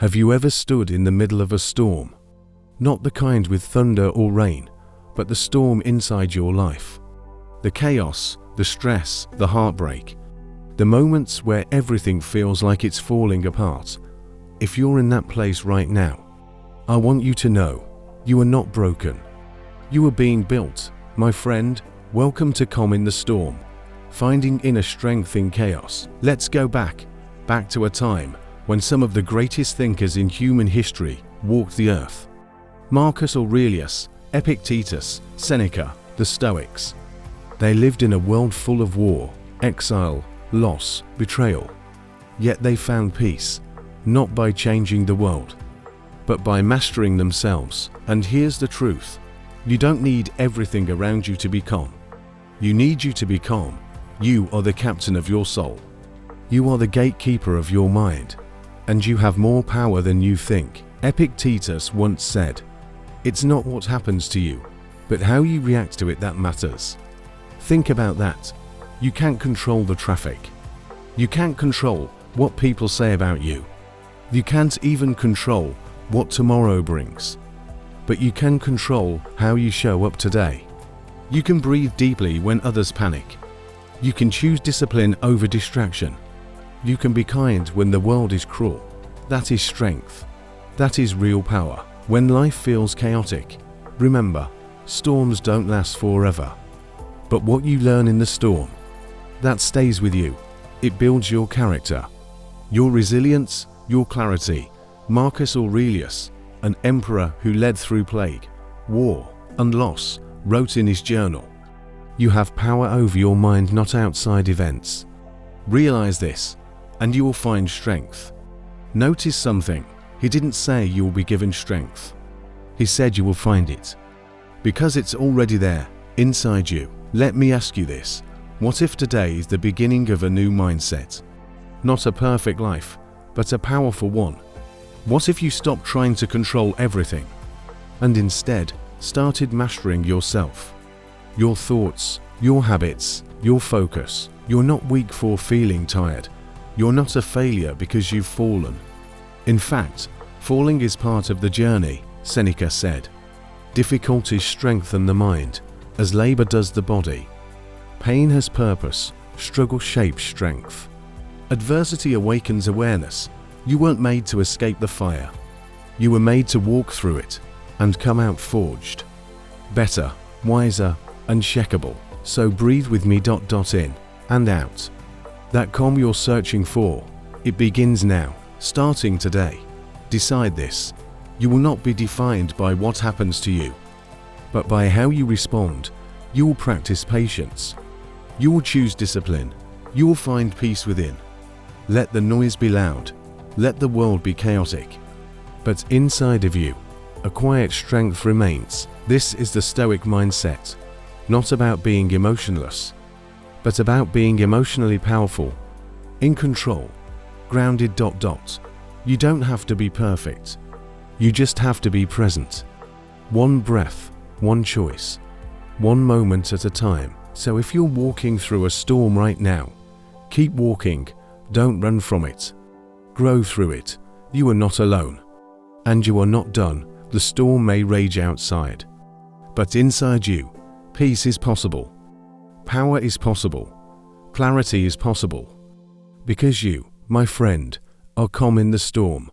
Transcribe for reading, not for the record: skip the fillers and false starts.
Have you ever stood in the middle of a storm? Not the kind with thunder or rain, but the storm inside your life. The chaos, the stress, the heartbreak. The moments where everything feels like it's falling apart. If you're in that place right now, I want you to know, you are not broken. You are being built, my friend. Welcome to Calm in the Storm, finding inner strength in chaos. Let's go back to a time when some of the greatest thinkers in human history walked the earth. Marcus Aurelius, Epictetus, Seneca, the Stoics. They lived in a world full of war, exile, loss, betrayal. Yet they found peace, not by changing the world, but by mastering themselves. And here's the truth. You don't need everything around you to be calm. You need you to be calm. You are the captain of your soul. You are the gatekeeper of your mind. And you have more power than you think. Epictetus once said, "It's not what happens to you, but how you react to it that matters." Think about that. You can't control the traffic. You can't control what people say about you. You can't even control what tomorrow brings. But you can control how you show up today. You can breathe deeply when others panic. You can choose discipline over distraction. You can be kind when the world is cruel. That is strength. That is real power. When life feels chaotic, remember, storms don't last forever. But what you learn in the storm, that stays with you. It builds your character, your resilience, your clarity. Marcus Aurelius, an emperor who led through plague, war, and loss, wrote in his journal, "You have power over your mind, not outside events." Realize this, and you will find strength. Notice something. He didn't say you will be given strength. He said you will find it. Because it's already there, inside you. Let me ask you this. What if today is the beginning of a new mindset? Not a perfect life, but a powerful one. What if you stopped trying to control everything, and instead started mastering yourself? Your thoughts, your habits, your focus. You're not weak for feeling tired. You're not a failure because you've fallen. In fact, falling is part of the journey, Seneca said. Difficulties strengthen the mind, as labor does the body. Pain has purpose, struggle shapes strength. Adversity awakens awareness. You weren't made to escape the fire. You were made to walk through it and come out forged. Better, wiser, unshakable. So breathe with me. In and out. That calm you're searching for, it begins now, starting today. Decide this. You will not be defined by what happens to you, but by how you respond. You will practice patience. You will choose discipline. You will find peace within. Let the noise be loud. Let the world be chaotic. But inside of you, a quiet strength remains. This is the Stoic mindset. Not about being emotionless, but about being emotionally powerful, in control, grounded. You don't have to be perfect. You just have to be present. One breath, one choice, one moment at a time. So if you're walking through a storm right now, keep walking, don't run from it. Grow through it. You are not alone. And you are not done. The storm may rage outside, but inside you, peace is possible. Power is possible. Clarity is possible. Because you, my friend, are calm in the storm.